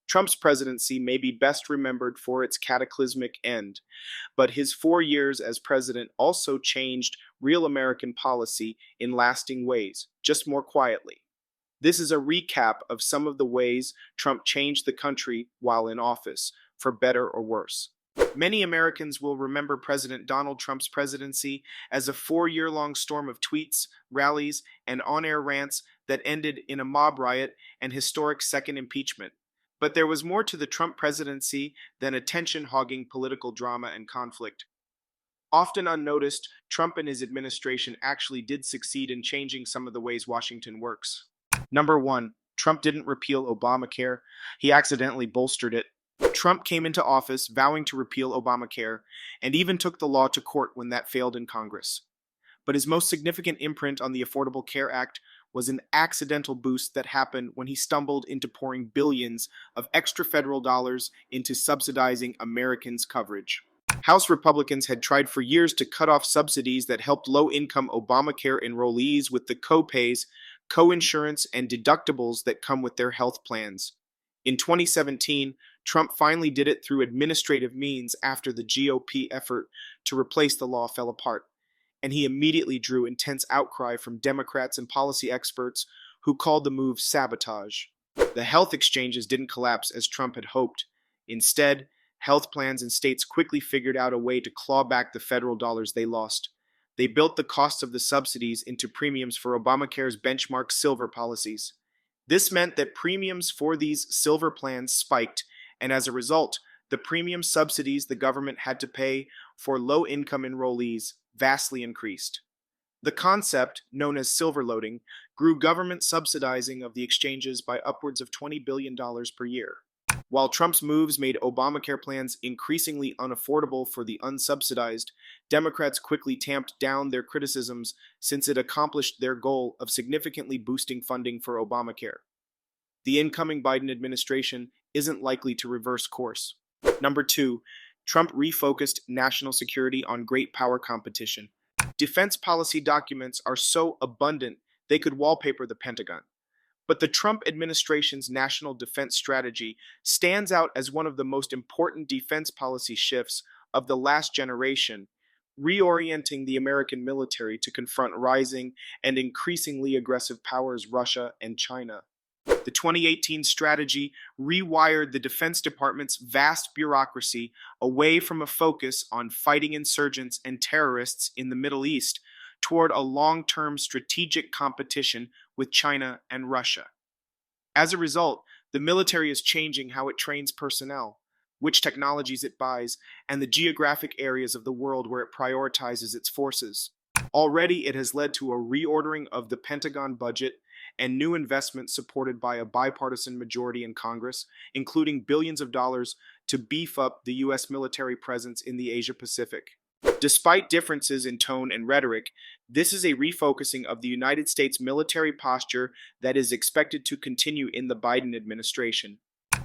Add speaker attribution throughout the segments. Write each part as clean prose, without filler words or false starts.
Speaker 1: Trump's presidency may be best remembered for its cataclysmic end, but his 4 years as president also changed real American policy in lasting ways, just more quietly. This is a recap of some of the ways Trump changed the country while in office, for better or worse. Many Americans will remember President Donald Trump's presidency as a 4 year long storm of tweets, rallies, and on air rants that ended in a mob riot and historic second impeachment. But there was more to the Trump presidency than attention hogging political drama and conflict. Often unnoticed, Trump and his administration actually did succeed in changing some of the ways Washington works. Number one, Trump didn't repeal Obamacare, he accidentally bolstered it. Trump came into office vowing to repeal Obamacare and even took the law to court when that failed in Congress. But his most significant imprint on the Affordable Care Act was an accidental boost that happened when he stumbled into pouring billions of extra federal dollars into subsidizing Americans' coverage. House Republicans had tried for years to cut off subsidies that helped low-income Obamacare enrollees with the co-pays, co-insurance, and deductibles that come with their health plans. In 2017, Trump finally did it through administrative means after the GOP effort to replace the law fell apart, and he immediately drew intense outcry from Democrats and policy experts who called the move sabotage. The health exchanges didn't collapse as Trump had hoped. Instead, health plans and states quickly figured out a way to claw back the federal dollars they lost. They built the costs of the subsidies into premiums for Obamacare's benchmark silver policies. This meant that premiums for these silver plans spiked, and as a result, the premium subsidies the government had to pay for low-income enrollees vastly increased. The concept, known as silver loading, grew government subsidizing of the exchanges by upwards of $20 billion per year. While Trump's moves made Obamacare plans increasingly unaffordable for the unsubsidized, Democrats quickly tamped down their criticisms since it accomplished their goal of significantly boosting funding for Obamacare. The incoming Biden administration isn't likely to reverse course. Number two, Trump refocused national security on great power competition. Defense policy documents are so abundant they could wallpaper the Pentagon. But the Trump administration's national defense strategy stands out as one of the most important defense policy shifts of the last generation, reorienting the American military to confront rising and increasingly aggressive powers Russia and China. The 2018 strategy rewired the Defense Department's vast bureaucracy away from a focus on fighting insurgents and terrorists in the Middle East toward a long-term strategic competition with China and Russia. As a result, the military is changing how it trains personnel, which technologies it buys, and the geographic areas of the world where it prioritizes its forces. Already, it has led to a reordering of the Pentagon budget and new investments supported by a bipartisan majority in Congress, including billions of dollars to beef up the U.S. military presence in the Asia-Pacific. Despite differences in tone and rhetoric, this is a refocusing of the United States military posture that is expected to continue in the Biden administration.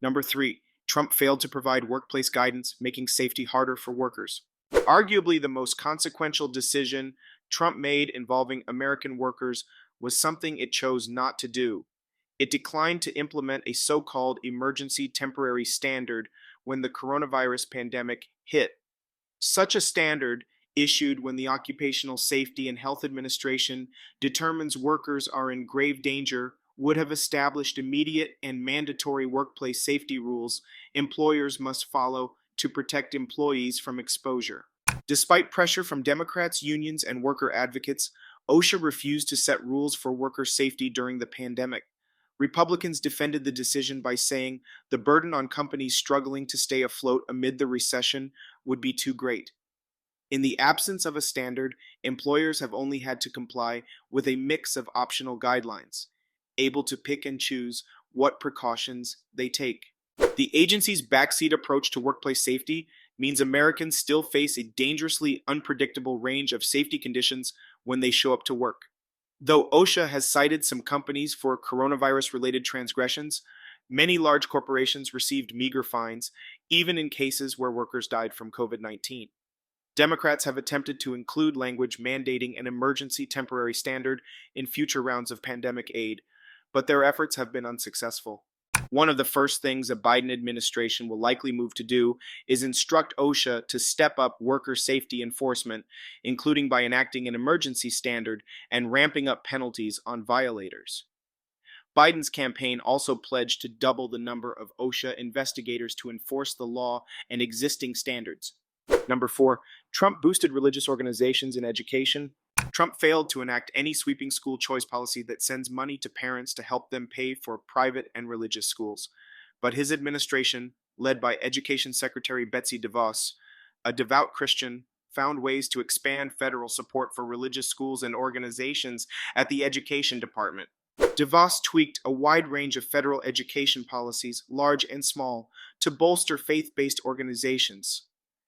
Speaker 1: Number three, Trump failed to provide workplace guidance, making safety harder for workers. Arguably the most consequential decision Trump made involving American workers was something it chose not to do. It declined to implement a so-called emergency temporary standard when the coronavirus pandemic hit. Such a standard, issued when the Occupational Safety and Health Administration determines workers are in grave danger, would have established immediate and mandatory workplace safety rules employers must follow to protect employees from exposure. Despite pressure from Democrats, unions, and worker advocates, OSHA refused to set rules for worker safety during the pandemic. Republicans defended the decision by saying the burden on companies struggling to stay afloat amid the recession would be too great. In the absence of a standard, employers have only had to comply with a mix of optional guidelines, able to pick and choose what precautions they take. The agency's backseat approach to workplace safety means Americans still face a dangerously unpredictable range of safety conditions when they show up to work. Though OSHA has cited some companies for coronavirus-related transgressions, many large corporations received meager fines, even in cases where workers died from COVID-19. Democrats have attempted to include language mandating an emergency temporary standard in future rounds of pandemic aid, but their efforts have been unsuccessful. One of the first things a Biden administration will likely move to do is instruct OSHA to step up worker safety enforcement, including by enacting an emergency standard and ramping up penalties on violators. Biden's campaign also pledged to double the number of OSHA investigators to enforce the law and existing standards. Number 4, Trump boosted religious organizations in education. Trump failed to enact any sweeping school choice policy that sends money to parents to help them pay for private and religious schools. But his administration, led by Education Secretary Betsy DeVos, a devout Christian, found ways to expand federal support for religious schools and organizations at the Education Department. DeVos tweaked a wide range of federal education policies, large and small, to bolster faith-based organizations.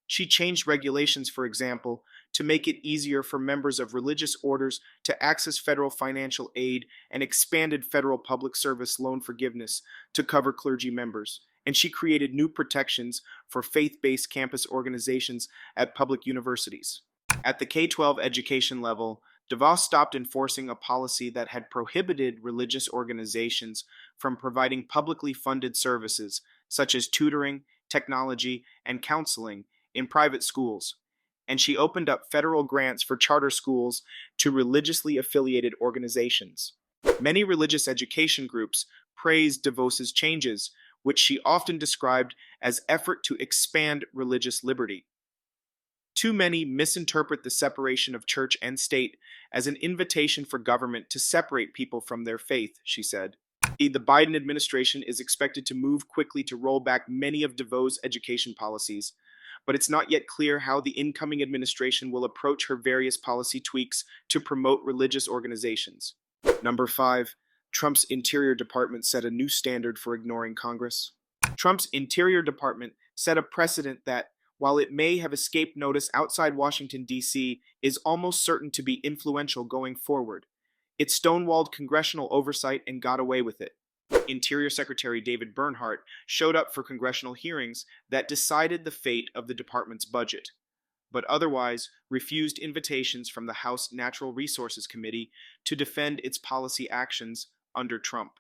Speaker 1: She changed regulations, for example, to make it easier for members of religious orders to access federal financial aid and expanded federal public service loan forgiveness to cover clergy members. And she created new protections for faith-based campus organizations at public universities. At the K-12 education level, DeVos stopped enforcing a policy that had prohibited religious organizations from providing publicly funded services such as tutoring, technology, and counseling in private schools, and she opened up federal grants for charter schools to religiously affiliated organizations. Many religious education groups praised DeVos's changes, which she often described as effort to expand religious liberty. Too many misinterpret the separation of church and state as an invitation for government to separate people from their faith, she said. The Biden administration is expected to move quickly to roll back many of DeVos' education policies, but it's not yet clear how the incoming administration will approach her various policy tweaks to promote religious organizations. Number 5, Trump's Interior Department set a new standard for ignoring Congress. Trump's Interior Department set a precedent that, while it may have escaped notice outside Washington, D.C., is almost certain to be influential going forward. It stonewalled congressional oversight and got away with it. Interior Secretary David Bernhardt showed up for congressional hearings that decided the fate of the department's budget, but otherwise refused invitations from the House Natural Resources Committee to defend its policy actions under Trump.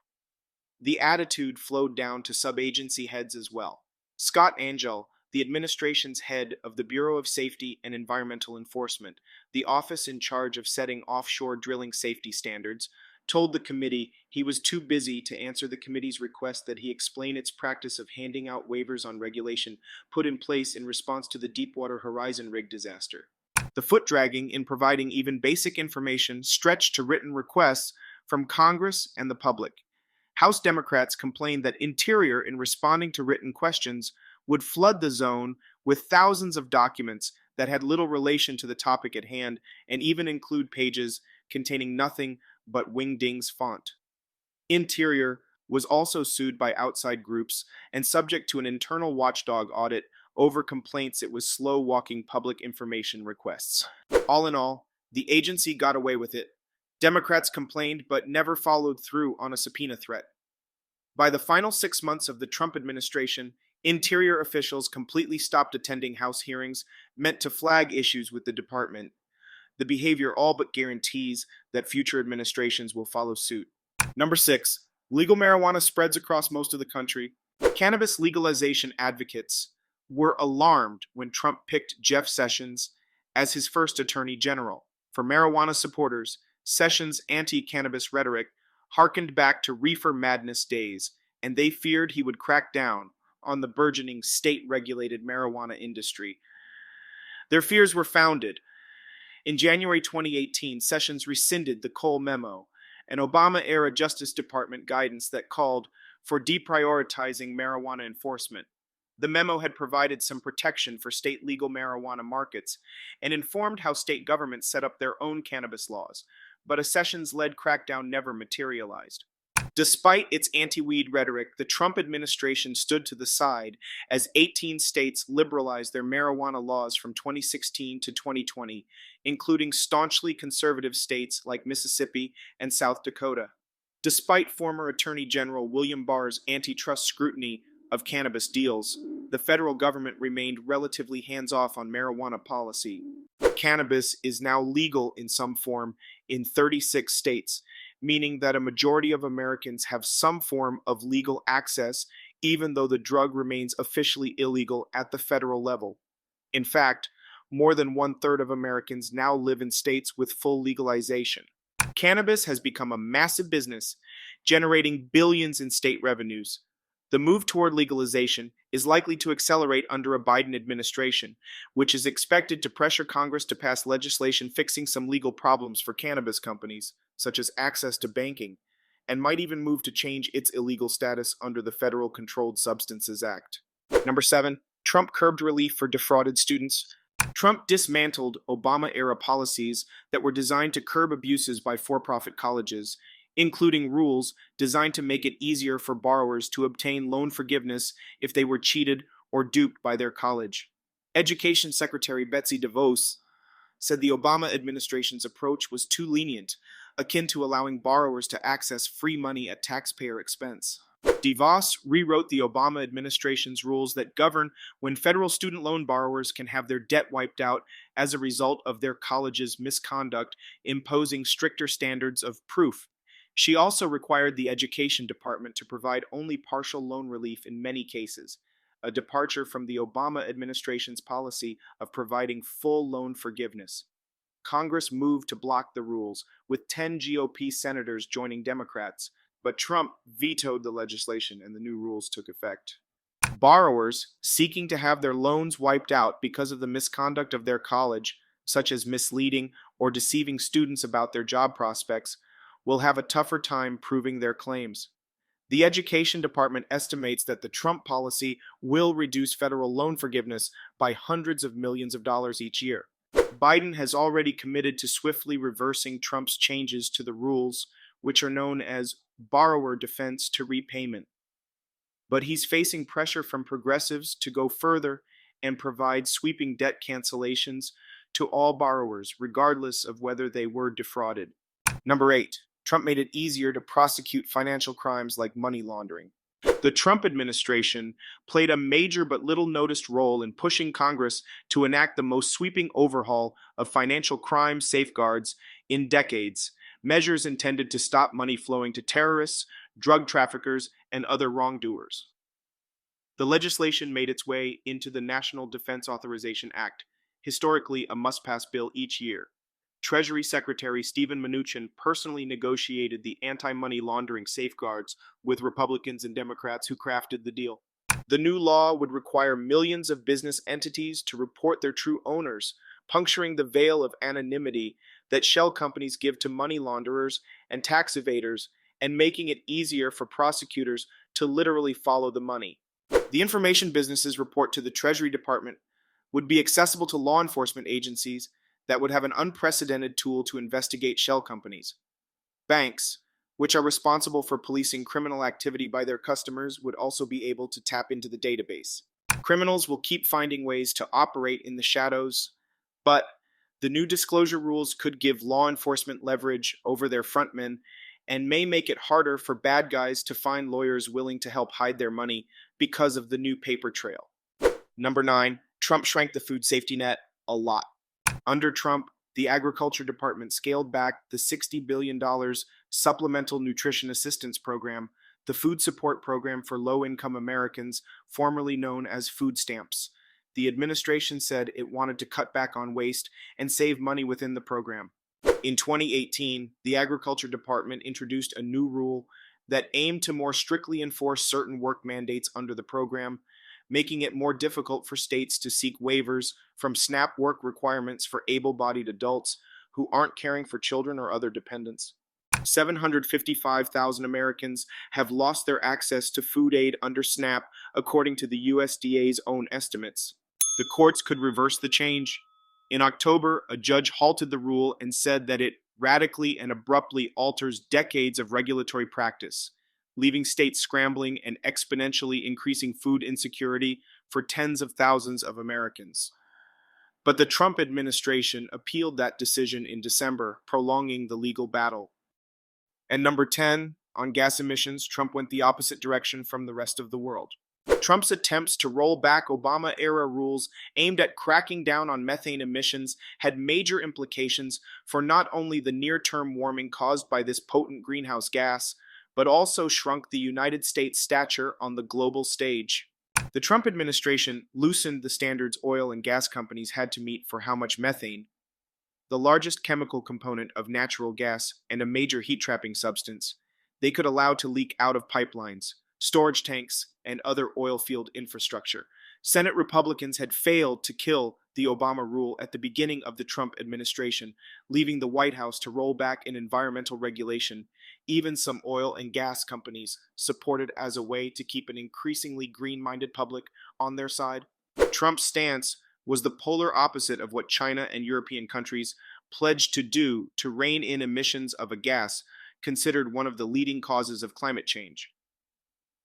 Speaker 1: The attitude flowed down to sub-agency heads as well. Scott Angel, the administration's head of the Bureau of Safety and Environmental Enforcement, the office in charge of setting offshore drilling safety standards, told the committee he was too busy to answer the committee's request that he explain its practice of handing out waivers on regulation put in place in response to the Deepwater Horizon rig disaster. The foot-dragging in providing even basic information stretched to written requests from Congress and the public. House Democrats complained that Interior, in responding to written questions, would flood the zone with thousands of documents that had little relation to the topic at hand and even include pages containing nothing but Wingding's font. Interior was also sued by outside groups and subject to an internal watchdog audit over complaints it was slow walking public information requests. All in all, the agency got away with it. Democrats complained but never followed through on a subpoena threat. By the final 6 months of the Trump administration, Interior officials completely stopped attending House hearings meant to flag issues with the department. The behavior all but guarantees that future administrations will follow suit. Number 6, legal marijuana spreads across most of the country. Cannabis legalization advocates were alarmed when Trump picked Jeff Sessions as his first attorney general. For marijuana supporters, Sessions' anti-cannabis rhetoric harkened back to reefer madness days, and they feared he would crack down on the burgeoning state-regulated marijuana industry. Their fears were founded. In January 2018, Sessions rescinded the Cole Memo, an Obama-era Justice Department guidance that called for deprioritizing marijuana enforcement. The memo had provided some protection for state legal marijuana markets and informed how state governments set up their own cannabis laws, but a Sessions-led crackdown never materialized. Despite its anti-weed rhetoric, the Trump administration stood to the side as 18 states liberalized their marijuana laws from 2016 to 2020, including staunchly conservative states like Mississippi and South Dakota. Despite former Attorney General William Barr's antitrust scrutiny of cannabis deals, the federal government remained relatively hands-off on marijuana policy. Cannabis is now legal in some form in 36 states, meaning that a majority of Americans have some form of legal access, even though the drug remains officially illegal at the federal level. In fact, more than one-third of Americans now live in states with full legalization. Cannabis has become a massive business, generating billions in state revenues. The move toward legalization is likely to accelerate under a Biden administration, which is expected to pressure Congress to pass legislation fixing some legal problems for cannabis companies, such as access to banking, and might even move to change its illegal status under the Federal Controlled Substances Act. Number 7. Trump curbed relief for defrauded students. Trump dismantled Obama-era policies that were designed to curb abuses by for-profit colleges, including rules designed to make it easier for borrowers to obtain loan forgiveness if they were cheated or duped by their college. Education Secretary Betsy DeVos said the Obama administration's approach was too lenient, akin to allowing borrowers to access free money at taxpayer expense. DeVos rewrote the Obama administration's rules that govern when federal student loan borrowers can have their debt wiped out as a result of their college's misconduct, imposing stricter standards of proof. She also required the Education Department to provide only partial loan relief in many cases, a departure from the Obama administration's policy of providing full loan forgiveness. Congress moved to block the rules, with 10 GOP senators joining Democrats, but Trump vetoed the legislation and the new rules took effect. Borrowers seeking to have their loans wiped out because of the misconduct of their college, such as misleading or deceiving students about their job prospects, will have a tougher time proving their claims. The Education Department estimates that the Trump policy will reduce federal loan forgiveness by hundreds of millions of dollars each year. Biden has already committed to swiftly reversing Trump's changes to the rules, which are known as borrower defense to repayment. But he's facing pressure from progressives to go further and provide sweeping debt cancellations to all borrowers, regardless of whether they were defrauded. Number 8. Trump made it easier to prosecute financial crimes like money laundering. The Trump administration played a major but little noticed role in pushing Congress to enact the most sweeping overhaul of financial crime safeguards in decades, measures intended to stop money flowing to terrorists, drug traffickers, and other wrongdoers. The legislation made its way into the National Defense Authorization Act, historically a must-pass bill each year. Treasury Secretary Steven Mnuchin personally negotiated the anti-money laundering safeguards with Republicans and Democrats who crafted the deal. The new law would require millions of business entities to report their true owners, puncturing the veil of anonymity that shell companies give to money launderers and tax evaders, and making it easier for prosecutors to literally follow the money. The information businesses report to the Treasury Department would be accessible to law enforcement agencies that would have an unprecedented tool to investigate shell companies. Banks, which are responsible for policing criminal activity by their customers, would also be able to tap into the database. Criminals will keep finding ways to operate in the shadows, but the new disclosure rules could give law enforcement leverage over their frontmen and may make it harder for bad guys to find lawyers willing to help hide their money because of the new paper trail. Number 9, Trump shrank the food safety net a lot. Under Trump, the Agriculture Department scaled back the $60 billion Supplemental Nutrition Assistance Program, the food support program for low-income Americans, formerly known as food stamps. The administration said it wanted to cut back on waste and save money within the program. In 2018, the Agriculture Department introduced a new rule that aimed to more strictly enforce certain work mandates under the program, making it more difficult for states to seek waivers from SNAP work requirements for able-bodied adults who aren't caring for children or other dependents. 755,000 Americans have lost their access to food aid under SNAP, according to the USDA's own estimates. The courts could reverse the change. In October, a judge halted the rule and said that it radically and abruptly alters decades of regulatory practice, leaving states scrambling and exponentially increasing food insecurity for tens of thousands of Americans. But the Trump administration appealed that decision in December, prolonging the legal battle. And number 10, on gas emissions, Trump went the opposite direction from the rest of the world. Trump's attempts to roll back Obama-era rules aimed at cracking down on methane emissions had major implications for not only the near-term warming caused by this potent greenhouse gas, but also shrunk the United States' stature on the global stage. The Trump administration loosened the standards oil and gas companies had to meet for how much methane, the largest chemical component of natural gas and a major heat-trapping substance, they could allow to leak out of pipelines, storage tanks, and other oil field infrastructure. Senate Republicans had failed to kill the Obama rule at the beginning of the Trump administration, leaving the White House to roll back an environmental regulation. Even some oil and gas companies supported as a way to keep an increasingly green-minded public on their side. Trump's stance was the polar opposite of what China and European countries pledged to do to rein in emissions of a gas considered one of the leading causes of climate change.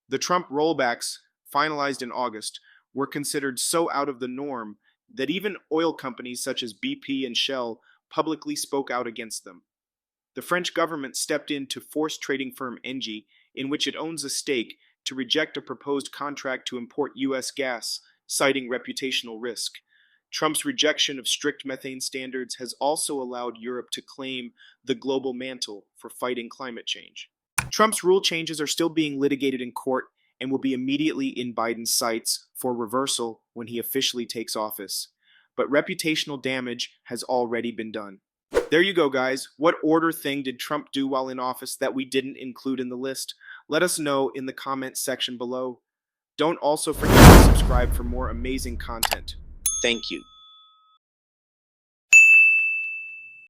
Speaker 1: The Trump rollbacks, finalized in August, were considered so out of the norm that even oil companies such as BP and Shell publicly spoke out against them. The French government stepped in to force trading firm Engie, in which it owns a stake, to reject a proposed contract to import U.S. gas, citing reputational risk. Trump's rejection of strict methane standards has also allowed Europe to claim the global mantle for fighting climate change. Trump's rule changes are still being litigated in court and will be immediately in Biden's sights for reversal when he officially takes office. But reputational damage has already been done. There you go, guys. What order thing did Trump do while in office that we didn't include in the list? Let us know in the comments section below. Don't also forget to subscribe for more amazing content. Thank you.